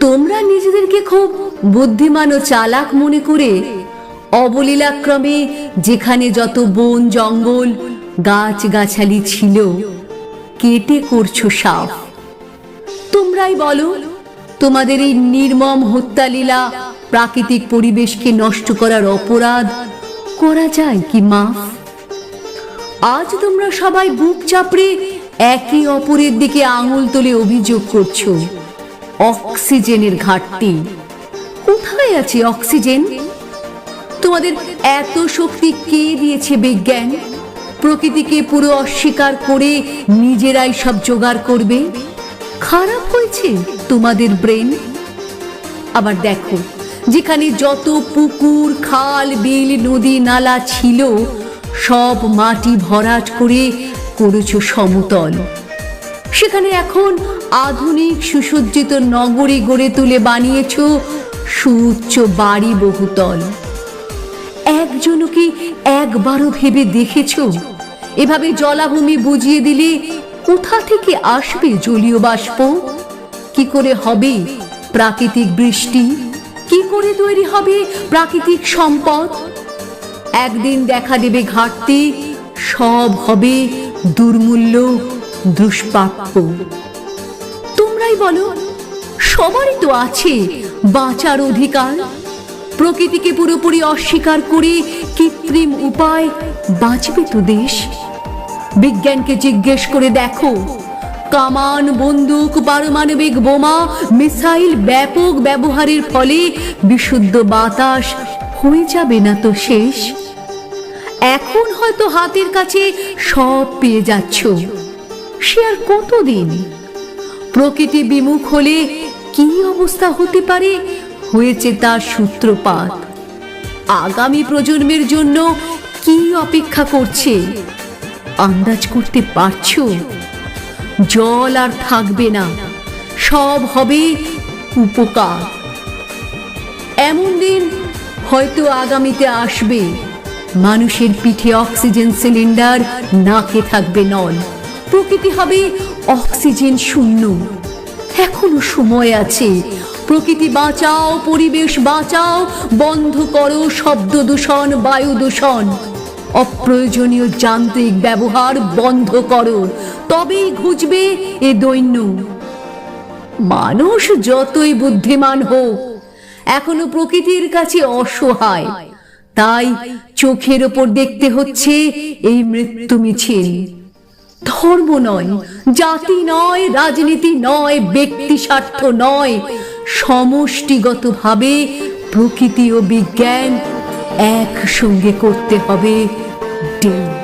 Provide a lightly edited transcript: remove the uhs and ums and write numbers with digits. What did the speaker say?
তোমরা নিজেদেরকে খুব বুদ্ধিমান ও চালাক মনে করে অবলীলাক্রমে যেখানে যত বন জঙ্গল গাছ গাছালি ছিল কেটে করছো সাফ। তোমরাই বলো, তোমাদের এই নির্মম হত্যালীলা প্রাকৃতিক পরিবেশকে নষ্ট করার অপরাধ করা যায় কি মাফ? আজ তোমরা সবাই বুক চাপড়ে একে অপরের দিকে আঙুল তুলে অভিযোগ করছো অক্সিজেনের ঘাটতি। কোথায় আছে অক্সিজেন? তোমাদের এত শক্তি কে দিয়েছে বিজ্ঞান? প্রকৃতিকে পুরো অস্বীকার করে নিজেরাই সব জোগাড় করবে? খারাপ হয়েছে তোমাদের ব্রেন? আবার দেখো, যেখানে যত পুকুর খাল বিল নদী নালা ছিল সব মাটি ভরাট করে করেছো সমতল। সেখানে এখন আধুনিক সুসজ্জিত নগরী গড়ে তুলে বানিয়েছো সুউচ্চ বাড়ি বহুতল। একজনও কি একবারও ভেবে দেখেছো এভাবে জলাভূমি বুঝিয়ে দিলে কোথা থেকে আসবে জলীয় বাষ্প? কি করে হবে প্রাকৃতিক বৃষ্টি? কি করে তৈরি হবে প্রাকৃতিক সম্পদ? একদিন দেখা দেবে ঘাটতি, সব হবে দুর্মূল্য দুষ্প্রাপ্য। তোমরাই বলো, সবারই তো আছে বাঁচার অধিকার। প্রকৃতিকে পুরোপুরি অস্বীকার করে কৃত্রিম উপায় বাঁচবে তো দেশ। বিজ্ঞানকে জিজ্ঞেস করে দেখো, কামান বন্দুক পারমাণবিক বোমা মিসাইল ব্যাপক ব্যবহারের ফলে বিশুদ্ধ বাতাস হয়ে যাবে না তো শেষ? এখন হয়তো হাতের কাছে সব পেয়ে যাচ্ছ, সে আর কতদিন? প্রকৃতি বিমুখ হলে কি অবস্থা হতে পারে হয়েছে তার সূত্রপাত। আগামী প্রজন্মের জন্য কি অপেক্ষা করছে আন্দাজ করতে পারছো? জল আর থাকবে না, সব হবে উপকার। এমন দিন হয়তো আগামীতে আসবে, মানুষের পিঠে অক্সিজেন সিলিন্ডার, নাকে থাকবে নল। প্রকৃতি হবে অক্সিজেন শূন্য। এখনো সময় আছে। প্রকৃতি বাঁচাও, পরিবেশ বাঁচাও, বন্ধ করো শব্দ দূষণ, বায়ু দূষণ। অপ্রয়োজনীয় যান্ত্রিক ব্যবহার বন্ধ করো, তবেই ঘুচবে এ দৈন্য। মানুষ যতই বুদ্ধিমান হোক এখনো প্রকৃতির কাছে অসহায়। তাই চোখের ওপর দেখতে হচ্ছে এই মৃত্যু মিছিল। ধর্ম নয়, জাতি নয়, রাজনীতি নয়, ব্যক্তি স্বার্থ নয়, সমষ্টিগতভাবে প্রকৃতি ও বিজ্ঞান একসঙ্গে করতে হবে ডিল।